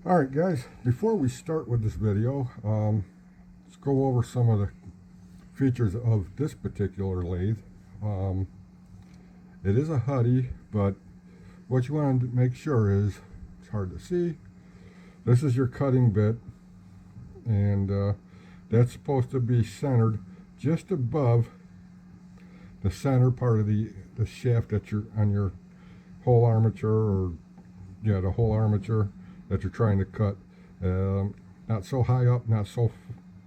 Alright guys, before we start with this video, let's go over some of the features of this particular lathe. It is a Huddy, but what you want to make sure is, it's hard to see, this is your cutting bit, and that's supposed to be centered just above the center part of the shaft that you're on your whole armature, or yeah, the whole armature that you're trying to cut. Not so high up, not so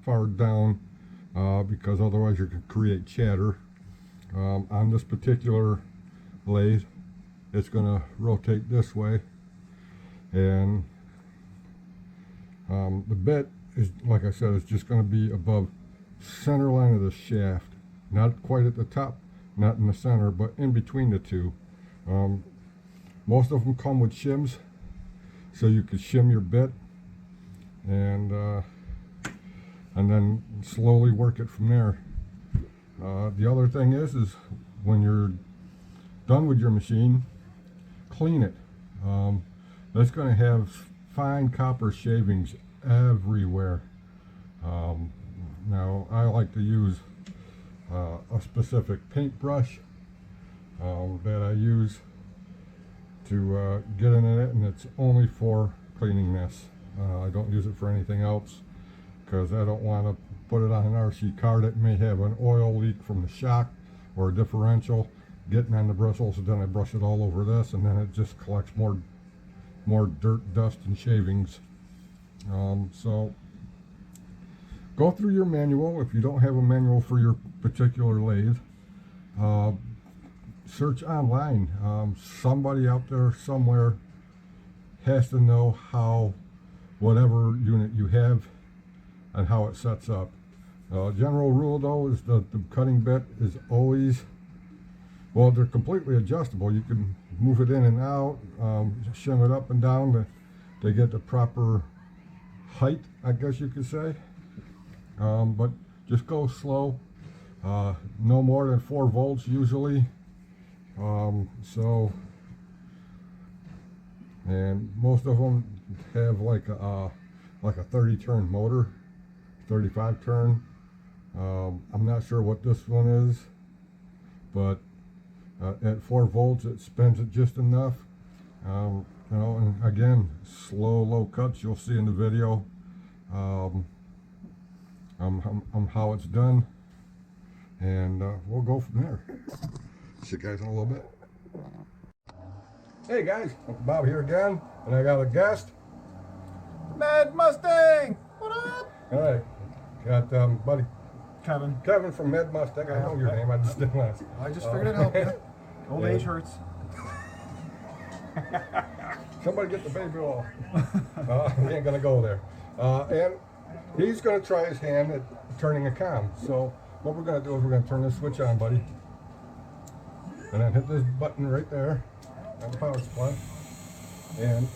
far down, because otherwise you can create chatter. On this particular lathe, it's going to rotate this way, and the bit is, like I said, it's just going to be above center line of the shaft, not quite at the top, not in the center, but in between the two. Most of them come with shims, so you could shim your bit and then slowly work it from there. The other thing is when you're done with your machine, clean it. That's going to have fine copper shavings everywhere. Now I like to use a specific paintbrush that I use to get in it, and it's only for cleaning this. I don't use it for anything else, because I don't want to put it on an RC car that may have an oil leak from the shock or a differential getting on the bristles, and then I brush it all over this, and then it just collects more dirt, dust, and shavings. So go through your manual. If you don't have a manual for your particular lathe, search online. Somebody out there somewhere has to know how whatever unit you have and how it sets up. General rule though is that the cutting bit is always, well, they're completely adjustable. You can move it in and out, shim it up and down to get the proper height, I guess you could say. But just go slow, no more than 4 volts usually. And most of them have like a 30 turn motor, 35 turn. I'm not sure what this one is, but at 4 volts it spins it just enough. You know, and again, low cuts you'll see in the video how it's done, and we'll go from there. See you guys in a little bit. Hey guys, Uncle Bob here again, and I got a guest. Mad Mustang! What up? Alright, got buddy Kevin from Mad Mustang. I know your name, I just didn't ask. I just figured it'd help you. Old age hurts. Somebody get the baby oil. He ain't gonna go there. And he's gonna try his hand at turning a comm. So what we're gonna do is we're gonna turn this switch on, buddy, and then hit this button right there on the power supply, and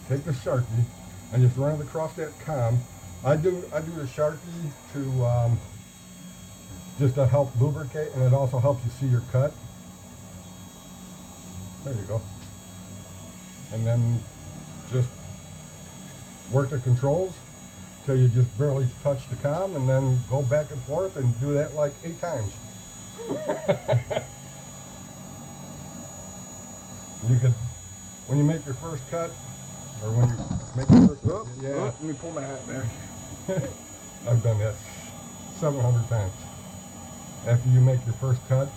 take the Sharpie and just run it across that comm. I do the Sharpie to just to help lubricate, and it also helps you see your cut. There you go. And then just work the controls till you just barely touch the comm, and then go back and forth and do that like 8 times. You could, when you make your first cut, or when you make your first, yeah. Let me pull my hat back. I've done that 700 times. After you make your first cut,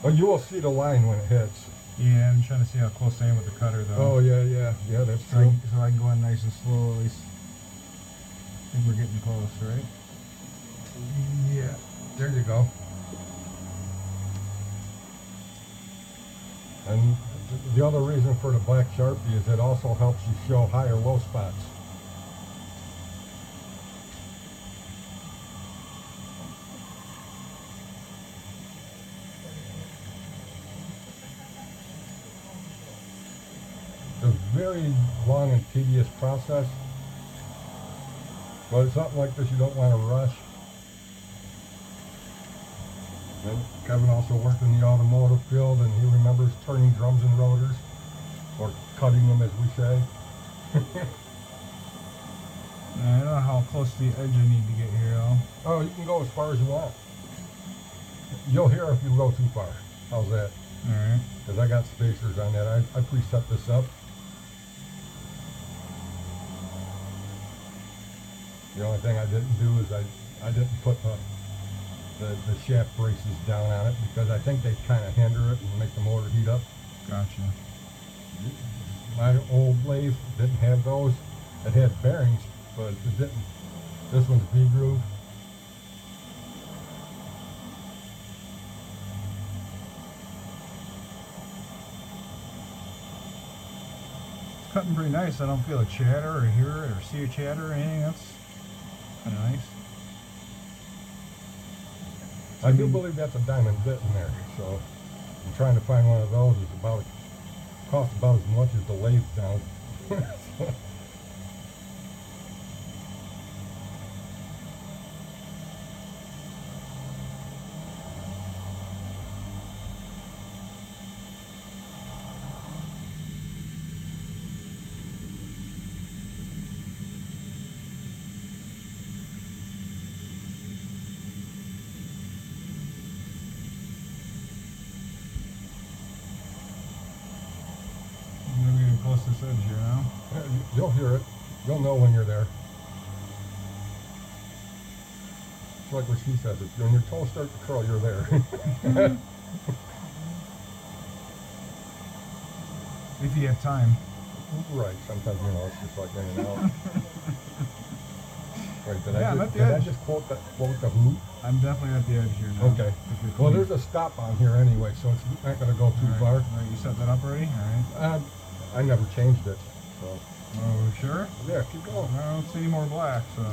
well, you will see the line when it hits. Yeah, I'm trying to see how close I am with the cutter though. Oh yeah, that's true. So I can go in nice and slow at least. I think we're getting close, right? Yeah, there you go. And the other reason for the black Sharpie is it also helps you show high or low spots. It's a very long and tedious process, but it's something like this you don't want to rush. And Kevin also worked in the automotive field, and he remembers turning drums and rotors, or cutting them as we say. I don't know how close to the edge I need to get here, though. Oh, you can go as far as you want. You'll hear if you go too far. How's that? Alright. Because I got spacers on that. I preset this up. The only thing I didn't do is I didn't put the shaft braces down on it because I think they kind of hinder it and make the motor heat up. Gotcha. My old lathe didn't have those. It had bearings, but it didn't. This one's V-groove. It's cutting pretty nice. I don't feel a chatter or hear it or see a chatter or anything. That's kind of nice. I do believe that's a diamond bit in there, so I'm trying to find one of those. It's about costs about as much as the lathe down. I'm gonna be getting close to this edge here now. You'll hear it. You'll know when you're there. It's like what she says. If when your toes start to curl, you're there. If you have time. Right. Sometimes, you know, it's just like in and out. Wait, did, Yeah, I'm I, at just, the did I edge. just quote the who? I'm definitely at the edge here now. Okay. Well, there's a stop on here anyway, so it's not going to go too far. Alright, you set that up already? Alright. I never changed it, so Oh, sure? yeah, keep going. I don't see any more black, so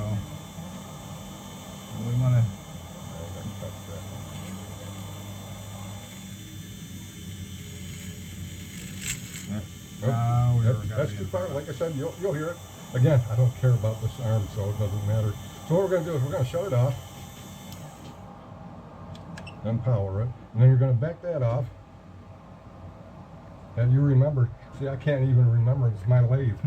we want to. That's too far. Like I said, you'll hear it. Again, I don't care about this arm, so it doesn't matter. So what we're going to do is we're going to shut it off, then power it, and then you're going to back that off. And you remember, see, I can't even remember, it's my lathe.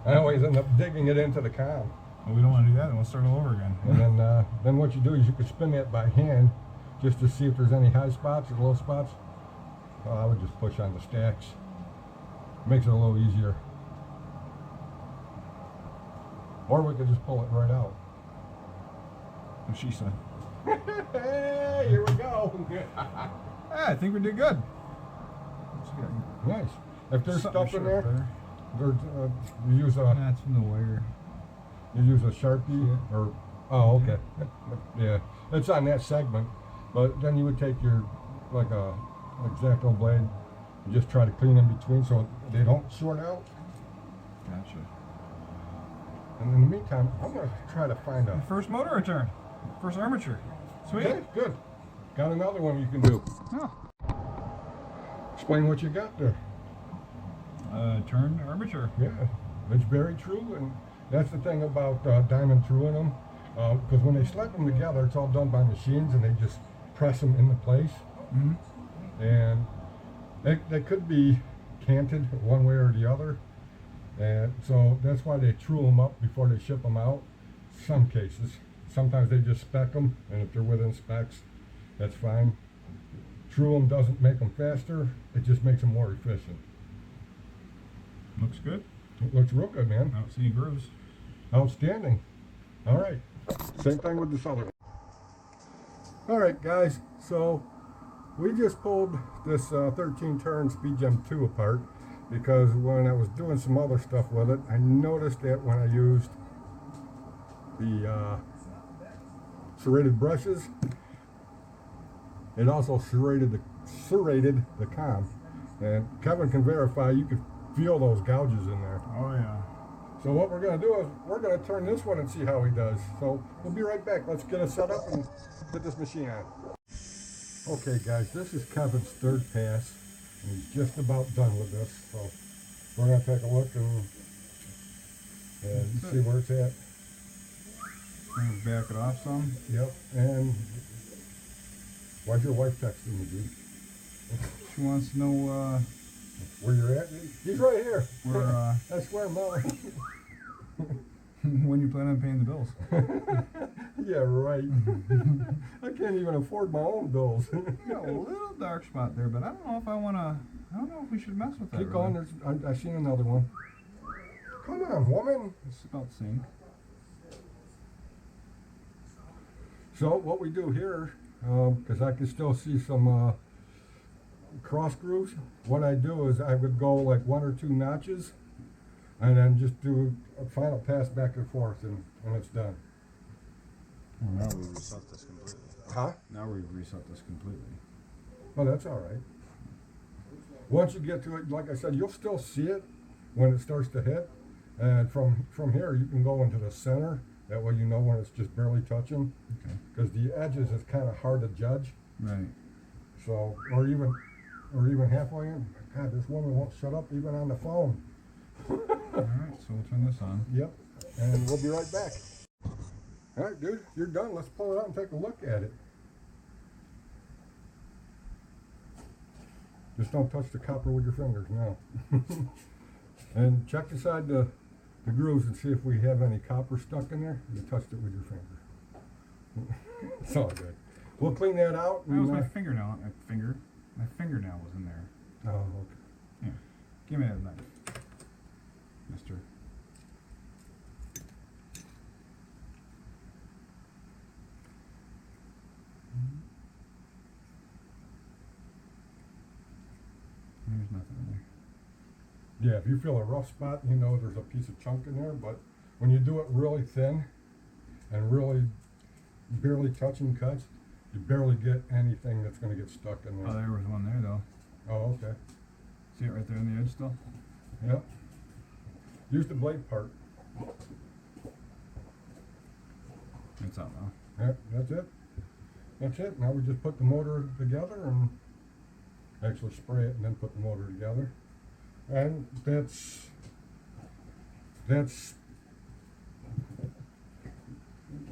I always end up digging it into the comm. Well, we don't want to do that, then we'll start all over again. And then what you do is you can spin that by hand just to see if there's any high spots or low spots. Well, I would just push on the stacks. Makes it a little easier. Or we could just pull it right out. What she said. Hey, here we go. Yeah, I think we did good. Nice. If there's Something stuff in short there, there's, you use a That's from the wire. Sharpie or oh, okay. Yeah, it's on that segment. But then you would take your like a X-Acto blade and just try to clean in between so they don't short out. Gotcha. And in the meantime, I'm gonna try to find a First motor return. First armature. Sweet. Okay, good. Got another one you can do. Oh. Explain what you got there. Turned armature. Yeah, it's very true, and that's the thing about diamond truing them, because when they slap them together, it's all done by machines, and they just press them into place. Mm-hmm. And they could be canted one way or the other, and so that's why they true them up before they ship them out. Some cases. Sometimes they just spec them, and if they're within specs, that's fine. True them doesn't make them faster, it just makes them more efficient. Looks good. It looks real good, man. I don't see any grooves. Outstanding. All right. Same thing with this other one. All right, guys. So we just pulled this 13 turn Speed Gem 2 apart because when I was doing some other stuff with it, I noticed that when I used the serrated brushes, it also serrated the comm. And Kevin can verify you could feel those gouges in there. Oh yeah. So what we're going to do is we're going to turn this one and see how he does. So we'll be right back. Let's get it set up and get this machine on. Okay guys, this is Kevin's third pass. And he's just about done with this. So we're going to take a look and see where it's at. I'm gonna back it off some. Yep. And why's your wife texting me, dude? She wants to know Where you're at? He's right here. where I swear, Mel. When you plan on paying the bills? Yeah, right. I can't even afford my own bills. Got a little dark spot there, but I don't know if I want to. I don't know if we should mess with that. Keep really. going. I seen another one. Come on, woman. It's about the same. So what we do here, because I can still see some cross grooves, what I do is I would go like 1 or 2 notches and then just do a final pass back and forth and it's done. Well, now we reset this completely. Huh? Now we've reset this completely. Well, that's all right. Once you get to it, like I said, you'll still see it when it starts to hit. And from here, you can go into the center. That way you know when it's just barely touching. Okay. Because the edges is kind of hard to judge. Right. So, or even halfway in. God, this woman won't shut up even on the phone. All right, so we'll turn this on. Yep. And we'll be right back. All right, dude, you're done. Let's pull it out and take a look at it. Just don't touch the copper with your fingers now. And check inside the grooves and see if we have any copper stuck in there. You touched it with your finger. It's all good. We'll clean that out. That was my fingernail. My fingernail was in there. Oh, okay. Yeah. Give me that knife, mister. There's nothing in there. Yeah, if you feel a rough spot, you know there's a piece of chunk in there, but when you do it really thin and really barely touching cuts, you barely get anything that's going to get stuck in Oh, there. there was one there though. Oh, okay. See it right there on the edge still? Yep. Use the blade part. It's out now. Yep, that's it. That's it. Now we just put the motor together and actually spray it and then put the motor together. And that's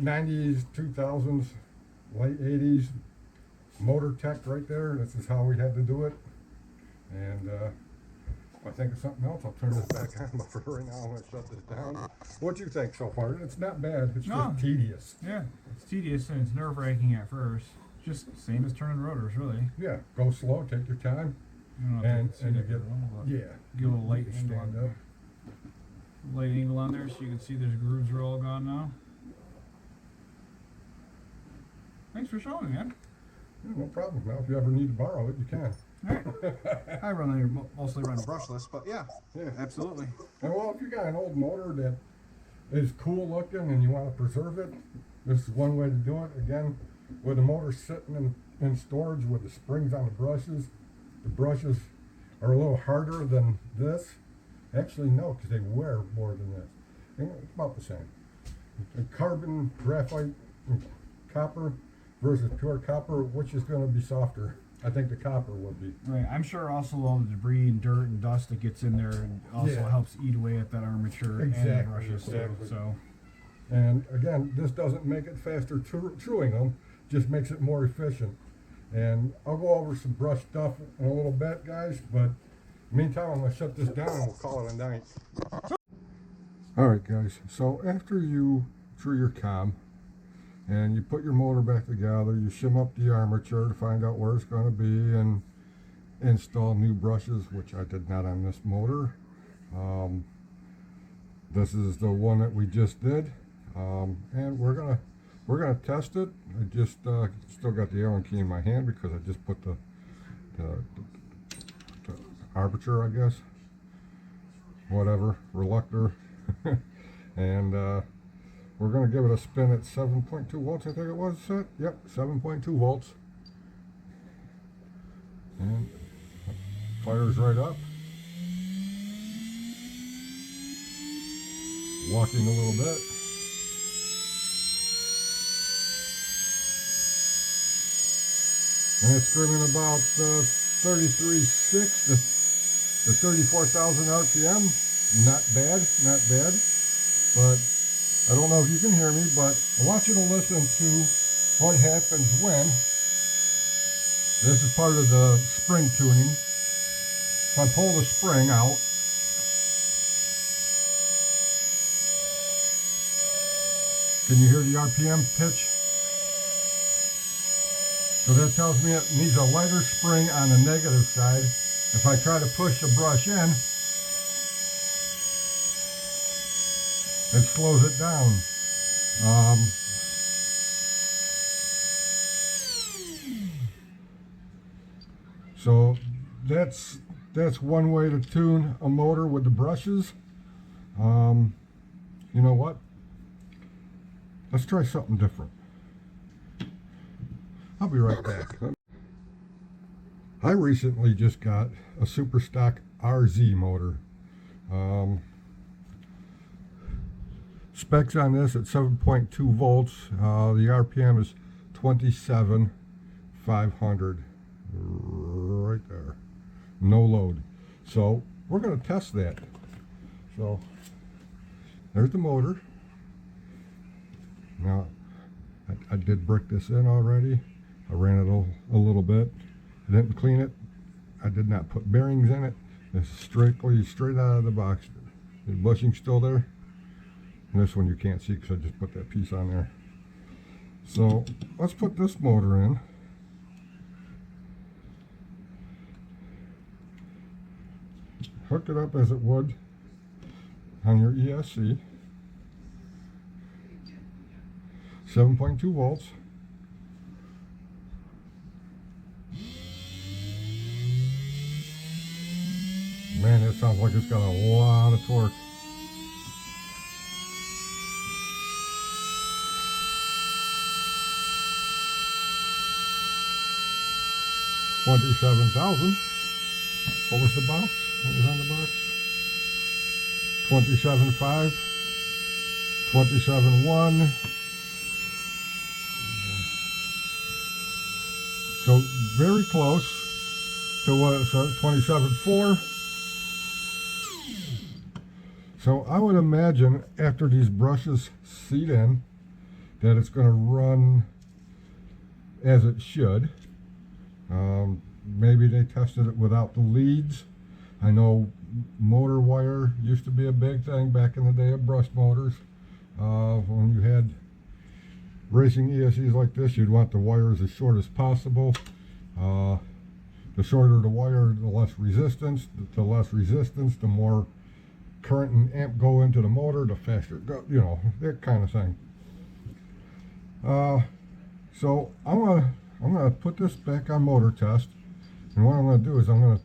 90s, 2000s, late 80s motor tech right there. This is how we had to do it. And if I think of something else, I'll turn this back on. But for right now, I'm going to shut this down. What do you think so far? It's not bad. It's No. just tedious. Yeah, it's tedious and it's nerve-wracking at first. Just same as turning rotors, really. Yeah, go slow, take your time. I don't know if you And can see you that get, very well, but yeah. get a little light You can angle stand on up. there. Light angle on there so you can see there's grooves are all gone now. Thanks for showing me, man. Yeah, no problem. Now, if you ever need to borrow it, you can. Alright. I mostly run brushless, but yeah, Yeah. absolutely. And well, if you got an old motor that is cool looking and you want to preserve it, this is one way to do it. Again, with the motor sitting in storage with the springs on the brushes are a little harder than this. Actually, no, because they wear more than this. And it's about the same. Carbon, graphite, and copper versus pure copper, which is going to be softer? I think the copper would be. Right. I'm sure also all the debris and dirt and dust that gets in there and also Yeah. helps eat away at that armature and the Exactly, brushes exactly. too. So And again, this doesn't make it faster chewing them, just makes it more efficient. And I'll go over some brush stuff in a little bit, guys, but meantime, I'm going to shut this down and we'll call it a night. Alright guys, so after you true your comm and you put your motor back together, you shim up the armature to find out where it's going to be and install new brushes, which I did not on this motor. This is the one that we just did, and we're gonna test it. I just still got the Allen key in my hand because I just put the armature, I guess, whatever, reluctor, and we're going to give it a spin at 7.2 volts, I think it was set. Yep, 7.2 volts. And fires right up. Walking a little bit. And it's screaming about 33.6 to 34,000 RPM. Not bad, not bad. But I don't know if you can hear me, but I want you to listen to what happens when. This is part of the spring tuning. If I pull the spring out, Can you hear the RPM pitch? So that tells me it needs a lighter spring on the negative side. If I try to push the brush in, it slows it down. So that's one way to tune a motor with the brushes. You know what? Let's try something different. I'll be right back. I recently just got a super stock RZ motor. Specs on this at 7.2 volts. The RPM is 27,500. Right there. No load. So we're going to test that. So there's the motor. Now I did brick this in already. I ran it a little bit. I didn't clean it. I did not put bearings in it. It's strictly straight out of the box. The bushing's still there. And this one you can't see because I just put that piece on there. So let's put this motor in. Hook it up as it would on your ESC. 7.2 volts. Man, it sounds like it's got a lot of torque. $27,000. What was the box? What was on the box? 27.5. 27.1. So very close to what it says, 27.4. So I would imagine after these brushes seat in that it's going to run as it should. Maybe they tested it without the leads. I know motor wire used to be a big thing back in the day of brush motors. When you had racing ESCs like this, you'd want the wires as short as possible. The shorter the wire, the less resistance. The less resistance, the more current and amp go into the motor, the faster it goes, you know, that kind of thing. So I'm gonna put this back on motor test, and what I'm gonna do is I'm gonna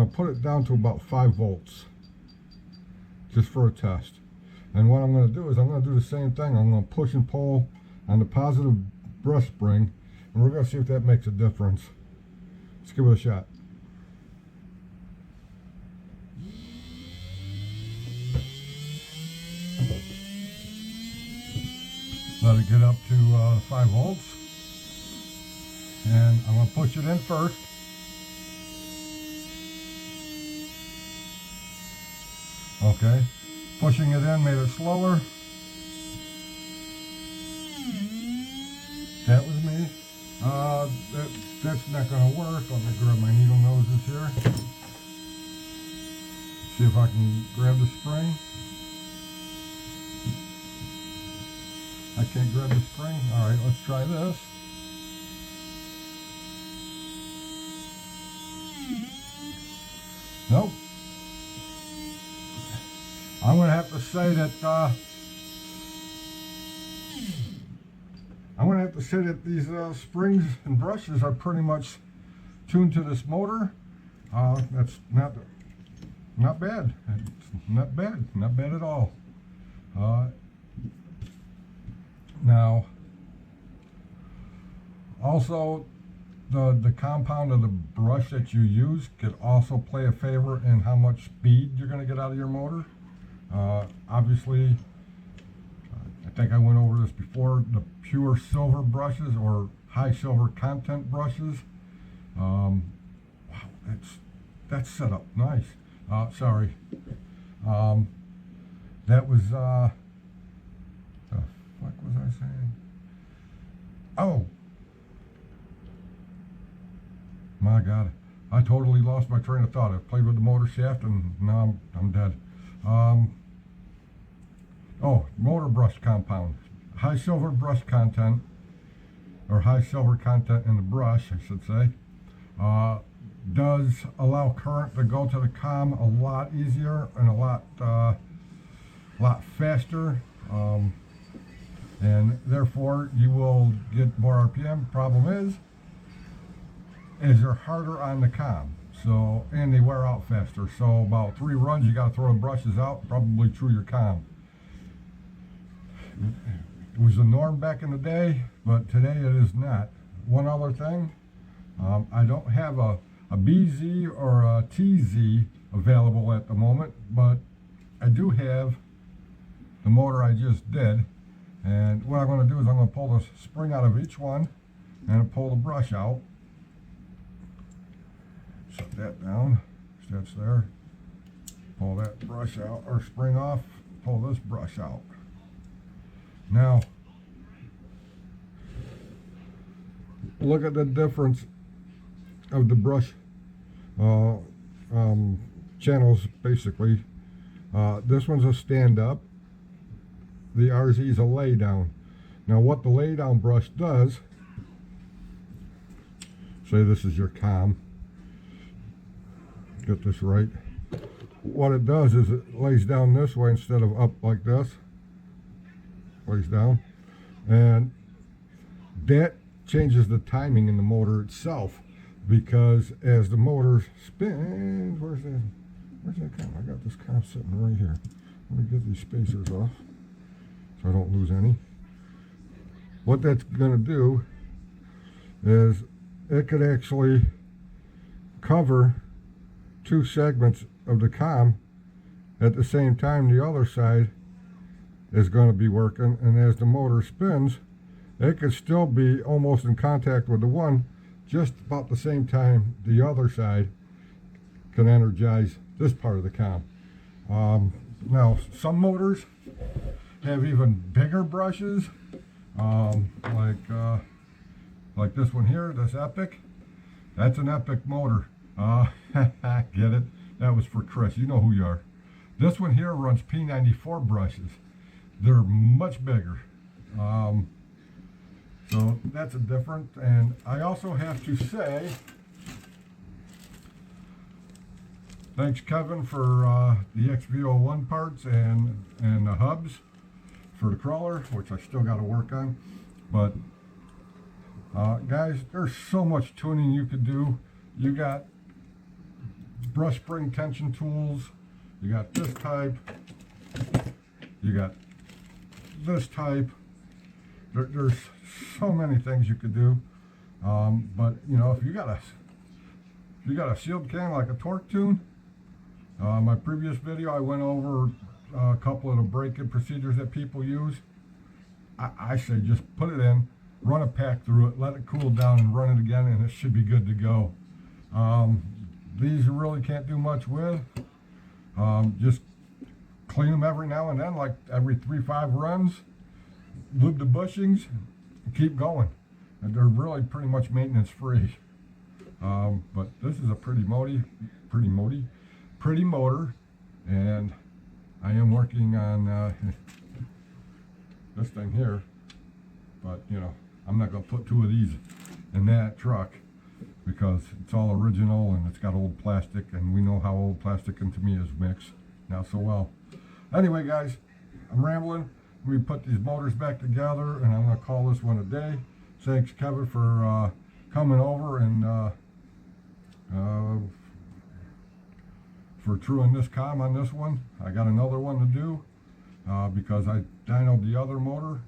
put it down to about 5 volts, just for a test. And what I'm gonna do is I'm gonna do the same thing. I'm gonna push and pull on the positive brush spring, and we're gonna see if that makes a difference. Let's give it a shot. Let it get up to 5 volts. And I'm going to push it in first. Okay. Pushing it in made it slower. That was me. That's not going to work. Let me grab my needle noses here. See if I can grab the spring. I can't grab the spring. Alright, let's try this. Nope. I'm going to have to say that these springs and brushes are pretty much tuned to this motor. That's not bad. It's not bad at all. Now, also, the compound of the brush that you use could also play a favor in how much speed you're going to get out of your motor. Obviously, I think I went over this before, the pure silver brushes or high silver content brushes. Wow, that's set up nice. Sorry. That was, the fuck was I saying? Oh! My God, I totally lost my train of thought. I played with the motor shaft and now I'm dead. Oh, motor brush compound. high silver brush content, or high silver content in the brush, I should say, does allow current to go to the comm a lot easier and a lot faster, and therefore you will get more RPM. Problem is they're harder on the comm, so, and they wear out faster. So about 3 runs you got to throw the brushes out, probably through your comm. It was the norm back in the day, but today it is not. One other thing, I don't have a BZ or a TZ available at the moment, but I do have the motor I just did. And what I'm going to do is I'm going to pull the spring out of each one and pull the brush out. Set that down, that's there. Pull that brush out, or spring off, pull this brush out. Now, look at the difference of the brush channels, basically. This one's a stand-up. The RZ is a lay-down. Now, what the lay-down brush does, say this is your comm, get this right. What it does is it lays down this way instead of up like this. Lays down, and that changes the timing in the motor itself, because as the motor spins, where's that comm? I got this comm sitting right here. Let me get these spacers off so I don't lose any. What that's going to do is it could actually cover 2 segments of the comm at the same time the other side is going to be working, and as the motor spins, it could still be almost in contact with the one, just about the same time the other side can energize this part of the comm. Now, some motors have even bigger brushes, like this one here, this Epic. That's an Epic motor. Get it? That was for Chris. You know who you are. This one here runs P94 brushes. They're much bigger. So that's a different. And I also have to say, thanks Kevin for the XV01 parts and the hubs for the crawler, which I still got to work on. But guys, there's so much tuning you could do. You got brush spring tension tools. You got this type. You got this type. There's so many things you could do. But you know, if you got a sealed cam like a torque tune, my previous video I went over a couple of the break-in procedures that people use. I say just put it in, run a pack through it, let it cool down, and run it again, and it should be good to go. These you really can't do much with. Just clean them every now and then, like every 3-5 runs. Lube the bushings, and keep going. And they're really pretty much maintenance free. But this is a pretty motor, and I am working on this thing here. But you know, I'm not going to put 2 of these in that truck, because it's all original and it's got old plastic, and we know how old plastic and Tamiya's mix not so well. Anyway, guys, I'm rambling. We put these motors back together, and I'm going to call this one a day. Thanks, Kevin, for coming over and for truing this comm on this one. I got another one to do because I dynoed the other motor,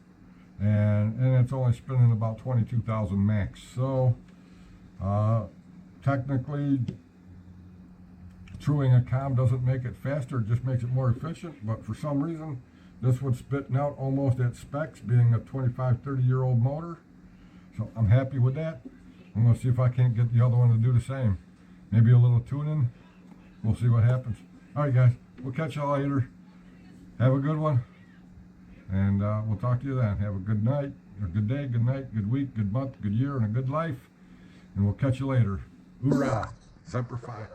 and it's only spinning about 22,000 max. So technically, truing a comm doesn't make it faster, it just makes it more efficient. But for some reason, this one's spitting out almost at specs, being a 25-30-year-old motor. So I'm happy with that. I'm going to see if I can't get the other one to do the same. Maybe a little tuning. We'll see what happens. All right, guys. We'll catch you later. Have a good one. And we'll talk to you then. Have a good night, or good day, good night, good week, good month, good year, and a good life. And we'll catch you later. Hoorah! Semper Fi.